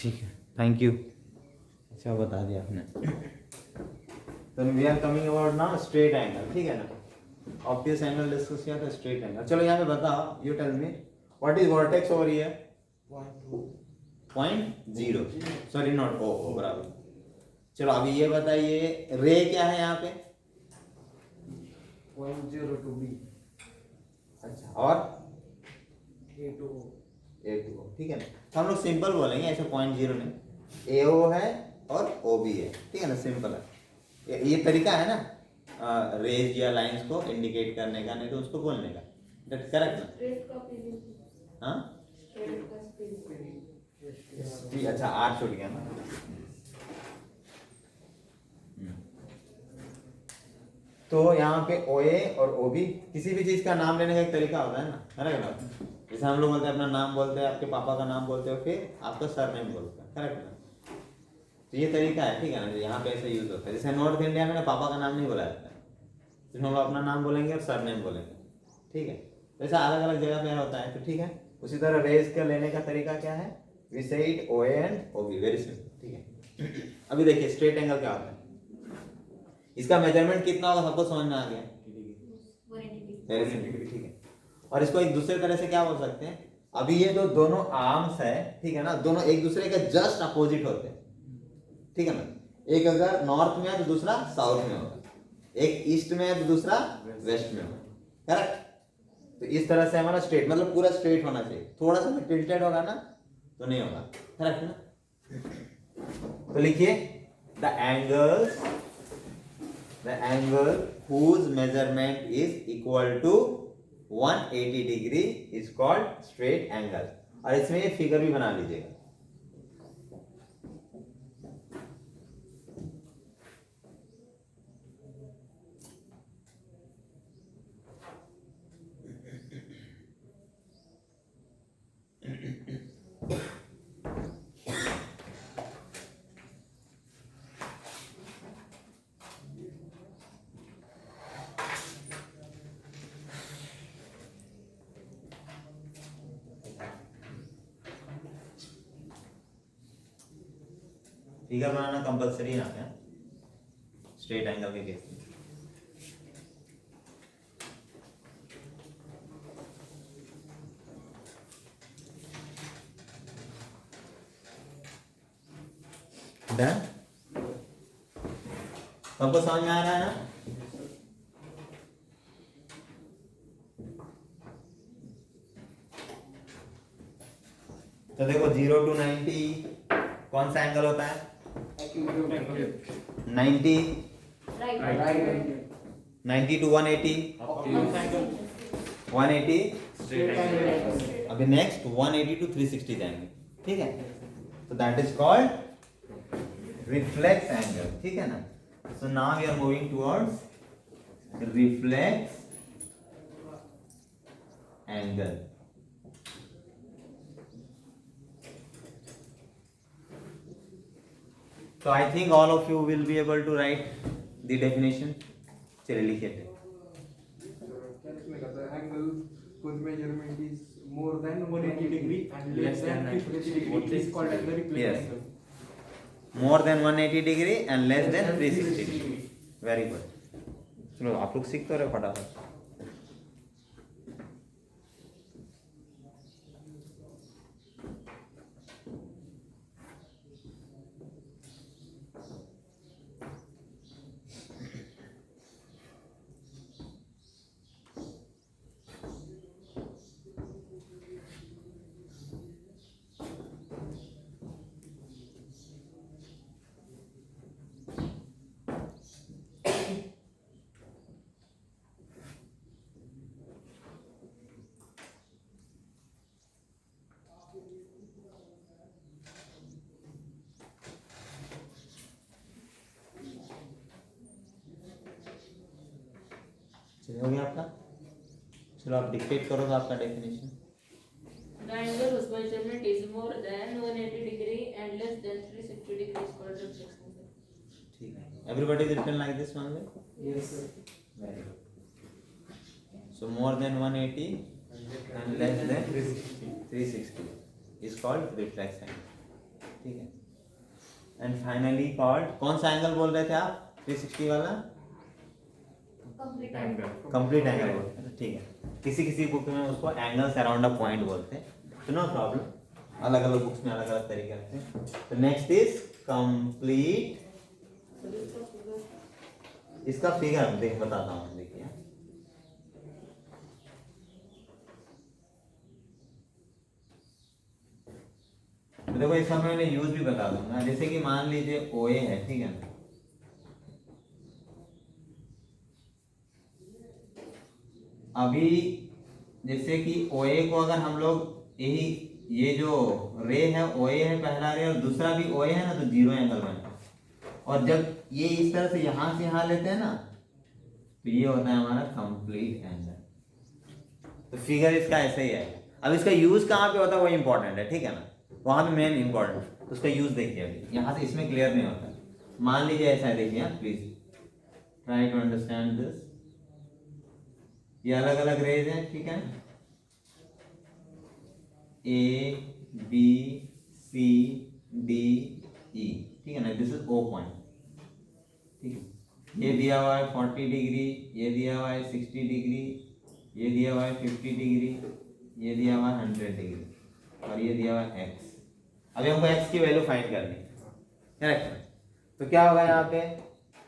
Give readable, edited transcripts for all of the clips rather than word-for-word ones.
ठीक है, thank you. अच्छा बता दिया आपने। तो we are coming about now straight angle, ठीक है ना। ऑब्वियस एंगल डिस्कस किया था, स्ट्रेट एंगल। चलो यहाँ पे बताओ, you tell me what is vertex over here. 0.0, sorry not O बराबर। चलो अभी ये बताइए रे क्या है यहाँ पे। 0.02 B। अच्छा, और A to O। ठीक है ना। तो हम लोग सिंपल बोलेंगे, ऐसे 0.0 नहीं, AO है और OB है, ठीक है ना, सिंपल है। ये तरीका है ना रेज या लाइंस को इंडिकेट करने का, नहीं तो उसको बोलने का। दैट्स करेक्ट ना। हाँ अच्छा, आर छूट गया ना। तो यहाँ पे OA और OB किसी भी चीज का नाम लेने का एक तरीका होता है ना, करेक्ट ना। जैसे हम लोग बोलते हैं अपना नाम बोलते हैं, आपके पापा का नाम बोलते हो, फिर आपका सरनेम बोलते हैं, करेक्ट ना। तो ये तरीका है, ठीक है ना, यहाँ पे ऐसे यूज होता है। जैसे नॉर्थ इंडिया में ना पापा का नाम नहीं बोला जाता है, तो हम लोग अपना नाम बोलेंगे और सरनेम बोलेंगे, ठीक है। तो ऐसा अलग अलग जगह पे होता है, तो ठीक है। उसी तरह रेस का लेने का तरीका क्या है, वी से it OA and OB, very simple, ठीक है। अभी देखिए स्ट्रेट एंगल क्या होता है, इसका मेजरमेंट कितना होगा सबको समझ में आ गया, वेरी सिंपल, ठीक है। और इसको एक दूसरे तरह से क्या बोल सकते हैं, अभी ये तो दोनों आर्म्स है, ठीक है ना, दोनों एक दूसरे के जस्ट अपोजिट होते हैं, ठीक है ना। एक अगर नॉर्थ में है तो दूसरा साउथ में होगा, एक ईस्ट में है तो दूसरा वेस्ट में होगा, करेक्ट। तो इस तरह से हमारा स्ट्रेट मतलब पूरा स्ट्रेट होना चाहिए, थोड़ा सा टिल्टेड होगा ना तो नहीं होगा, करेक्ट ना। तो लिखिए the angle whose measurement is equal to 180 degree is called straight angle। और इसमें ये फिगर भी बना लीजिएगा। फिगर बनाना कंपलसरी है क्या स्ट्रेट एंगल के केस में। डन, सबको समझ में आ रहा है ना। तो देखो 0 to 90 कौन सा एंगल होता है, 90 90 to 180 180, अभी नेक्स्ट 180 to 360 जाएंगे, ठीक है। तो that is called reflex angle, ठीक है ना। So now we are moving towards reflex angle. So I think all of you will be able to write the definition. चलिए लिखिए थे। The angle whose measurement is more than 180 degree and less than 360 degree is called as the reflex Yes. angle. More than 180 degree and less than 360 degree. Very good. चलो आप लोग सीख तो रहे फटाफट। चलिए हो गया आपका। चलो आप डिक्टेट करो तो आपका definition. The angle whose measurement is more than 180 degree and less than 360 degree is called reflex angle. ठीक है, everybody is written like this only. Yes, sir. Very good. So more than 180 and less than 360 is called reflex angle. ठीक है। And finally called, कौन सा angle बोल रहे थे आप 360 वाला? कंप्लीट कंप्लीट एंगल बोलते हैं, ठीक है। किसी किसी बुक में उसको एंगल्स अराउंड अ पॉइंट बोलते हैं, तो नो प्रॉब्लम, अलग अलग बुक्स में अलग अलग तरीके हैं। तो नेक्स्ट इज कंप्लीट। इसका फिगर देख बताता हूँ, देखिए देखो इसका मैंने यूज भी बता दूंगा। जैसे कि मान लीजिए OA है, ठीक है ना, अभी जैसे कि OA को अगर हम लोग यही, ये जो रे है OA है पहला रे, और दूसरा भी OA है ना, तो जीरो एंगल बनता है। और जब ये इस तरह से यहाँ लेते हैं ना, तो ये होता है हमारा कंप्लीट एंगल। तो फिगर इसका ऐसे ही है। अब इसका यूज कहाँ पे होता है वो इंपॉर्टेंट है, ठीक है ना, वहां पे मेन इंपॉर्टेंट, तो उसका यूज देखिए। अभी यहाँ से इसमें क्लियर नहीं होता। मान लीजिए ऐसा है, देखिए please try to understand this. ये अलग अलग रेज हैं, ठीक है, ABCDE, ठीक है ना, दिस इज O पॉइंट, ठीक है। ये दिया हुआ है 40 डिग्री, ये दिया हुआ है 60 डिग्री, ये दिया हुआ है 50 डिग्री, ये दिया हुआ है 100 डिग्री, और ये दिया हुआ है x। अभी हमको x की वैल्यू फाइंड करनी है, करेक्ट। तो क्या होगा यहाँ पे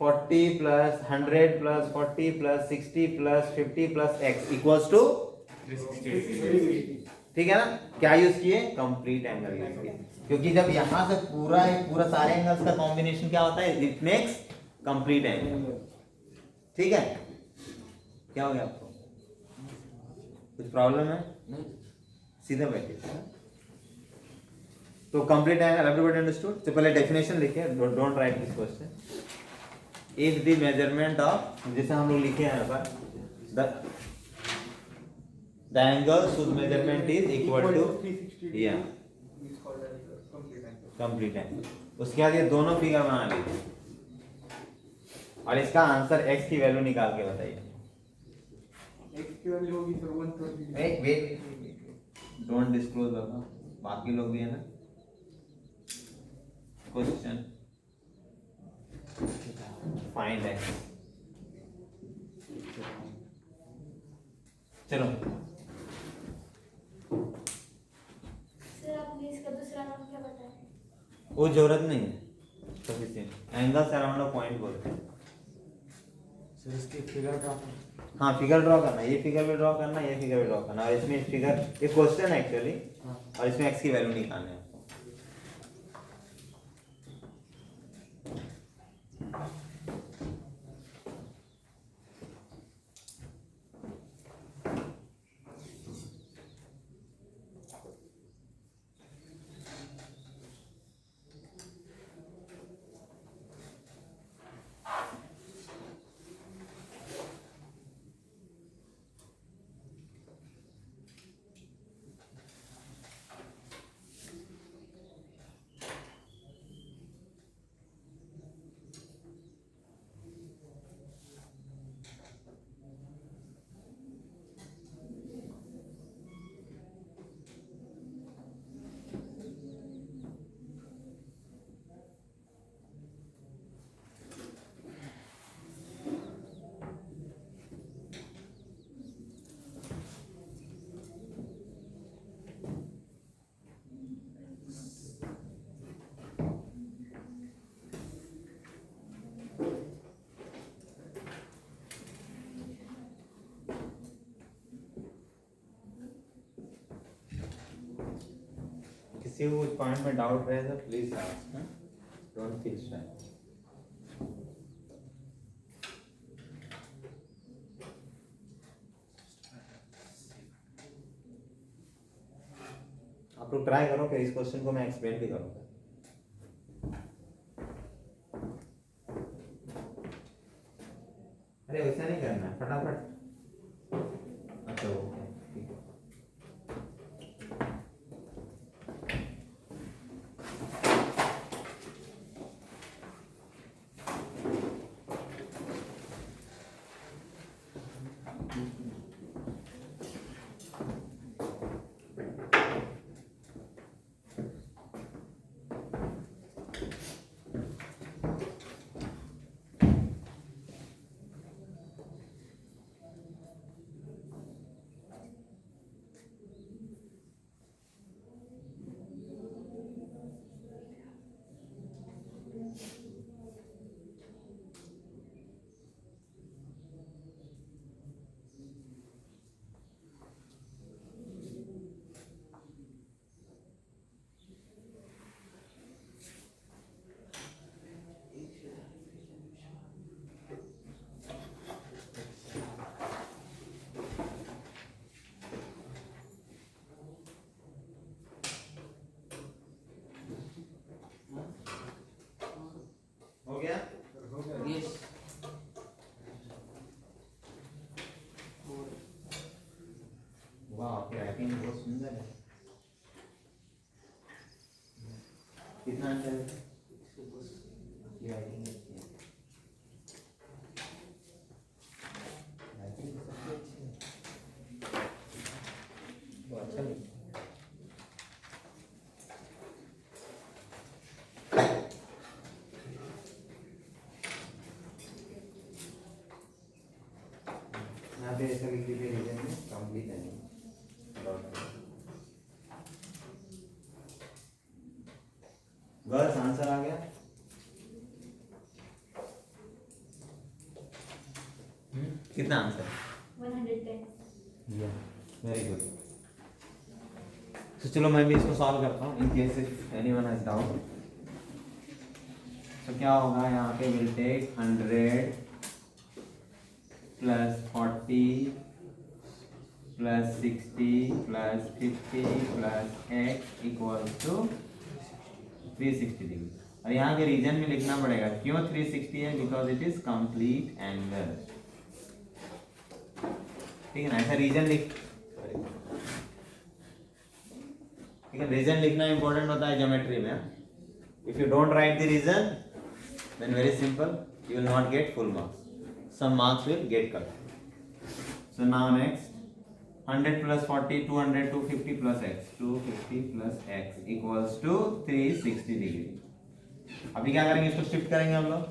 40 plus 100 plus 40 plus 60 plus 50 plus x equals to 360। ठीक है ना। क्या यूज किए? कंप्लीट एंगल यूज किए, क्योंकि जब यहाँ से पूरा सारे एंगल्स का कॉम्बिनेशन क्या होता है, इट मेक्स कंप्लीट एंगल, ठीक है। क्या हो गया आपको, कुछ प्रॉब्लम है? सीधा बैठिए। तो कंप्लीट एंगल एवरीबॉडी अंडरस्टूड। तो पहले डेफिनेशन लिखिए, don't write this question. If the measurement of, जैसे हम लोग लिखे हैं यहाँ पर, the angle whose measurement is equal to 360 yeah is called as the complete angle. complete angle। उसके बाद ये दोनों फिगर बना लीजिए, और इसका आंसर x की वैल्यू निकाल के बताइए। X की वैल्यू होगी सर 120। वेट डोंट डिस्क्लोज बाबा, बाकी लोग भी है ना। क्वेश्चन फाइंड x, चलो सर आपने इसका दूसरा नाम क्या बताया? वो जरूरत नहीं है, sufficient. Angles around a point बोलते हैं। सर इसकी फिगर ड्रॉ हाँ फिगर ड्रॉ करना, ये फिगर भी ड्रॉ करना, ये फिगर भी ड्रॉ करना, और इसमें फिगर, ये क्वेश्चन है एक्चुअली, और इसमें x की वैल्यू निकालनी है आपको। किसी को कुछ पॉइंट में डाउट रहे तो please ask, don't feel shy. आप लोग ट्राई करो कि इस क्वेश्चन को मैं एक्सप्लेन भी करूँगा। अरे वैसा नहीं करना है, फटाफट। अच्छा ओके ठीक है। कितना आंसर है? अच्छा नहीं। यहाँ पे ऐसा लिख दीजिए रीजन में कंप्लीट है बस आंसर आ गया। कितना आंसर? 110. Very good. तो चलो मैं भी इसको सॉल्व करता हूँ in case if anyone has doubt. तो क्या होगा यहाँ पे will take 100 plus 40 plus 60 plus 50 plus x equals to 360 degree. और यहाँ के रीजन में लिखना पड़ेगा क्यों 360 है, because it is complete angle. ठीक है ना, ऐसा रीजन लिख, ठीक है, रीजन लिखना इंपॉर्टेंट होता है ज्योमेट्री में। If you don't write the reason then very simple you will not get full marks, some marks will get cut. So now next 100 plus 40 200 250 plus x 250 plus x equals to 360 degree. अभी क्या करेंगे, इसको shift करेंगे हम लोग।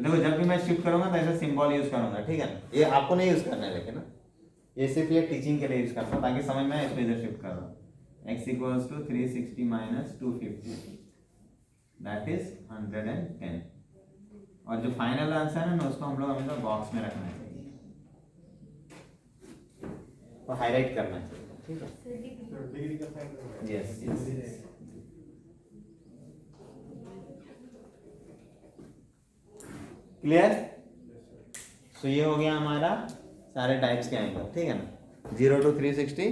देखो जब भी मैं शिफ्ट करूंगा तो ऐसा सिंबल यूज करूंगा, ठीक है ना। ये आपको नहीं यूज करना है लेकिन ना, ये सिर्फ ये टीचिंग के लिए यूज करता हूँ ताकि समझ में आए, इसको इधर शिफ्ट कर रहा हूँ। x equals to 360 minus 250 that is 110। और जो फाइनल आंसर है ना उसको हम लोग हमेशा बॉक्स में रखना चाहिए, तो हाईलाइट करना चाहिए, ठीक है। डिग्री का फाइंड यस यस। क्लियर? सो ये हो गया हमारा सारे टाइप्स के एंगल, ठीक है ना, 0 to 360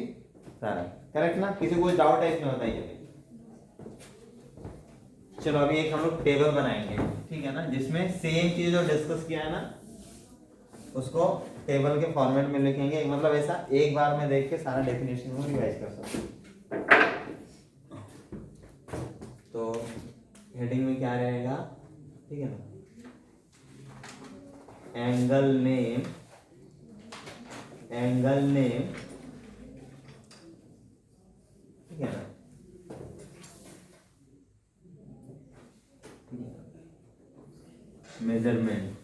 सारा करेक्ट ना। किसी को डाउट है इसमें बताइए। चलो अभी एक हम लोग टेबल बनाएंगे, ठीक है ना, जिसमें सेम चीज जो डिस्कस किया है ना उसको टेबल के फॉर्मेट में लिखेंगे। मतलब ऐसा एक बार में देख के सारा डेफिनेशन को रिवाइज कर सकते। तो हेडिंग में क्या रहेगा, ठीक है ना, एंगल नेम, एंगल नेम, ठीक है ना, मेजरमेंट,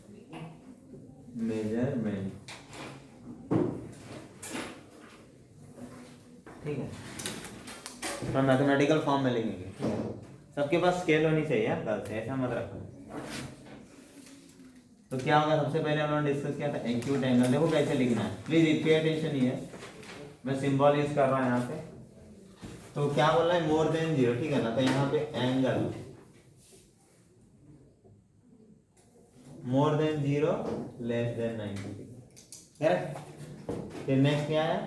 मेजरमेंट, ठीक है, थोड़ा मैथमेटिकल फॉर्म में लिखेंगे, ठीक है। सबके पास स्केल होनी चाहिए यार, से ऐसा मत रखो। तो क्या होगा, सबसे पहले हम लोगों ने डिस्कस किया था एक्यूट एंगल। देखो कैसे लिखना है, प्लीज पे अटेंशन हियर, मैं सिंबल यूज कर रहा हूँ यहाँ पे। तो क्या बोल रहा है, मोर देन 0, ठीक है ना। तो यहाँ पे angle more than 0 less than 90 correct. फिर नेक्स्ट क्या है,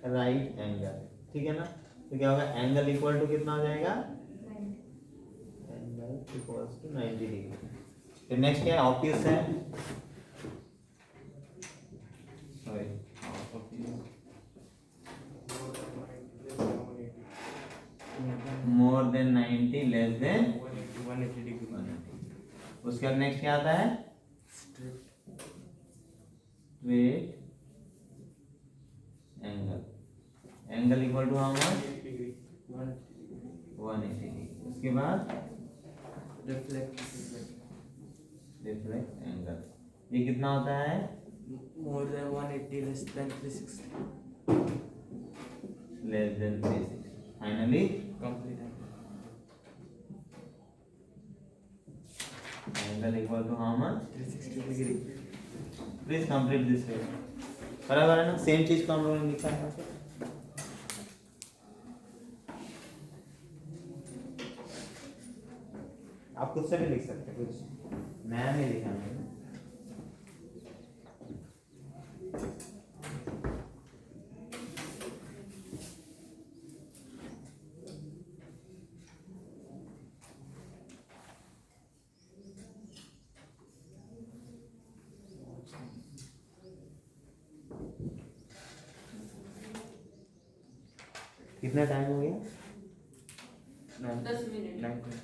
राइट एंगल, ठीक है ना। तो क्या होगा, एंगल इक्वल टू कितना हो जाएगा, एंगल इक्वल्स टू 90 डिग्री। फिर नेक्स्ट क्या है, ऑब्ट्यूस है, sorry more than 90 less than 180 degree. उसके बाद नेक्स्ट क्या आता है, straight angle, angle equal to how much, 180 degree. उसके बाद रिफ्लेक्ट एंगल, ये कितना होता है, more than 180 less than 360 less than 360। Finally complete angle equal to how much, 360 degree। Please complete this way. बराबर है ना, सेम चीज को हम लोगों ने लिखा है। आप खुद से भी लिख सकते हैं, कुछ नया नहीं लिखा मैंने। कितना टाइम हो गया? 10 मिनट। 9.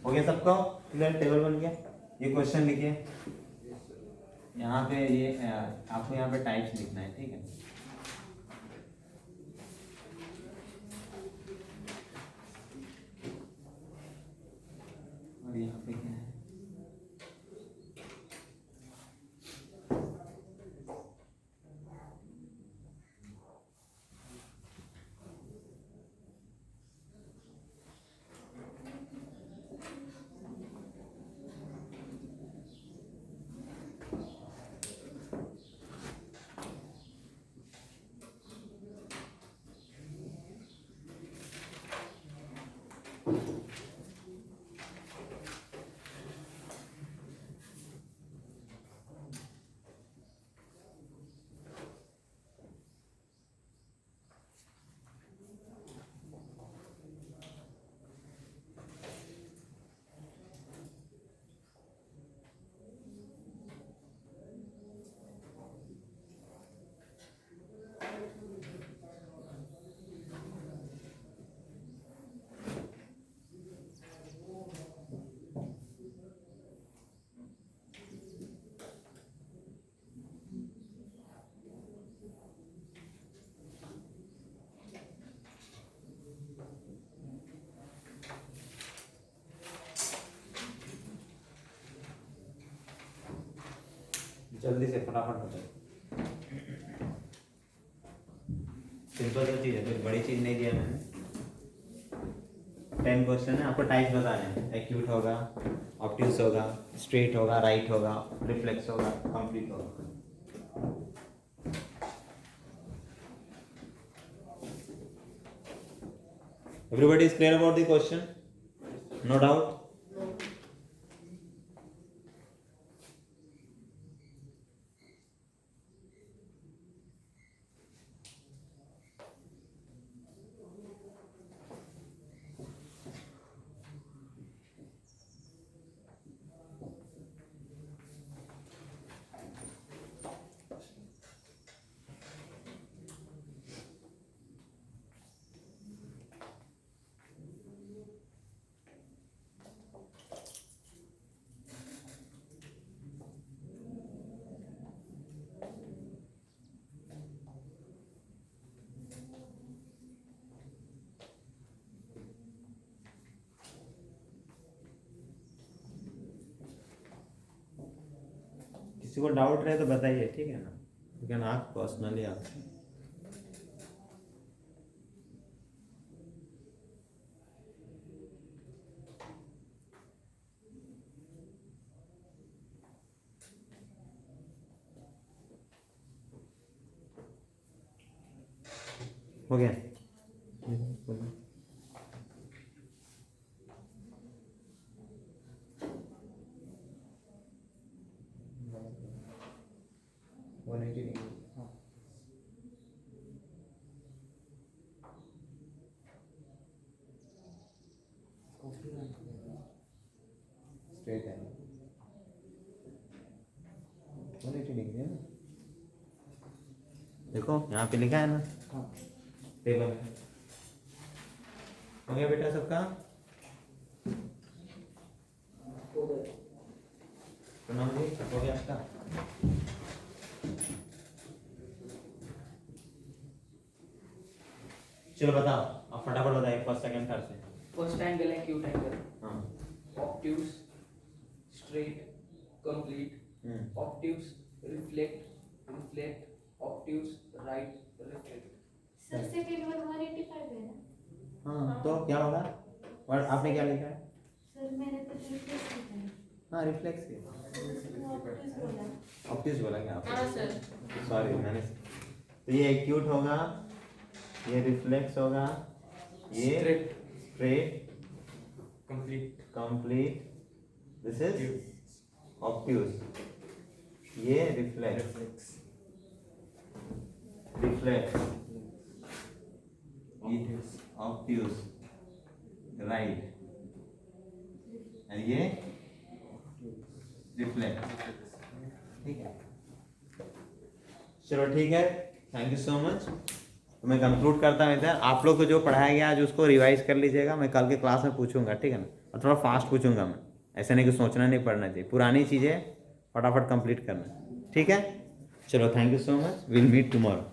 हो गया सबका क्लियर? टेबल बन गया। ये क्वेश्चन लिखिए यहाँ पे, ये आपको यहाँ पे टाइप्स लिखना है, ठीक है। और यहाँ पे क्या है? जल्दी से फटाफट बताओ। सिंपल सा चीज़ है, कोई बड़ी चीज़ नहीं दिया मैंने। 10 क्वेश्चन है, आपको टाइप्स बताने हैं। एक्यूट होगा, ऑब्ट्यूस होगा, स्ट्रेट होगा, राइट होगा, रिफ्लेक्स होगा, कंप्लीट होगा। Everybody is clear about the question? No doubt? किसी को डाउट रहे तो बताइए, ठीक है ना? यू कैन आस्क पर्सनली आप। हो गया? स्ट्रेट है 180 डिग्री है ना, देखो यहाँ पे लिखा है ना टेबल में। हो गया बेटा सबका? प्रणाम जी, हो गया आपका? चलो बताओ, आप फटाफट बताइए फर्स्ट सेकंड थर्ड से। फर्स्ट एंगल है acute angle, हाँ obtuse, straight, complete, obtuse, reflect, obtuse, right, reflect. Sir second one 185 है ना? हाँ, तो क्या होगा? और आपने क्या लिखा है? सर मैंने तो रिफ्लेक्स लिखा है। हाँ रिफ्लेक्स किया, ऑब्वियस बोला। ऑब्वियस बोला क्या हाँ आपने? सर। सॉरी मैंने, तो ये एक्यूट होगा, ये रिफ्लेक्स होगा, ये straight, complete, this is obtuse, ये रिफ्लेक्स, ऑब्ट्यूज, राइट, और ये रिफ्लेक्स। ठीक है, चलो ठीक है, थैंक यू सो मच। तो मैं कंक्लूड करता हूँ इधर। आप लोग को जो पढ़ाया गया आज उसको रिवाइज कर लीजिएगा, मैं कल के क्लास में पूछूंगा, ठीक है ना, और थोड़ा फास्ट पूछूंगा मैं, ऐसा नहीं कि सोचना नहीं पड़ना चाहिए, पुरानी चीज़ें फटाफट कंप्लीट करना, ठीक है। चलो thank you so much, will meet tomorrow.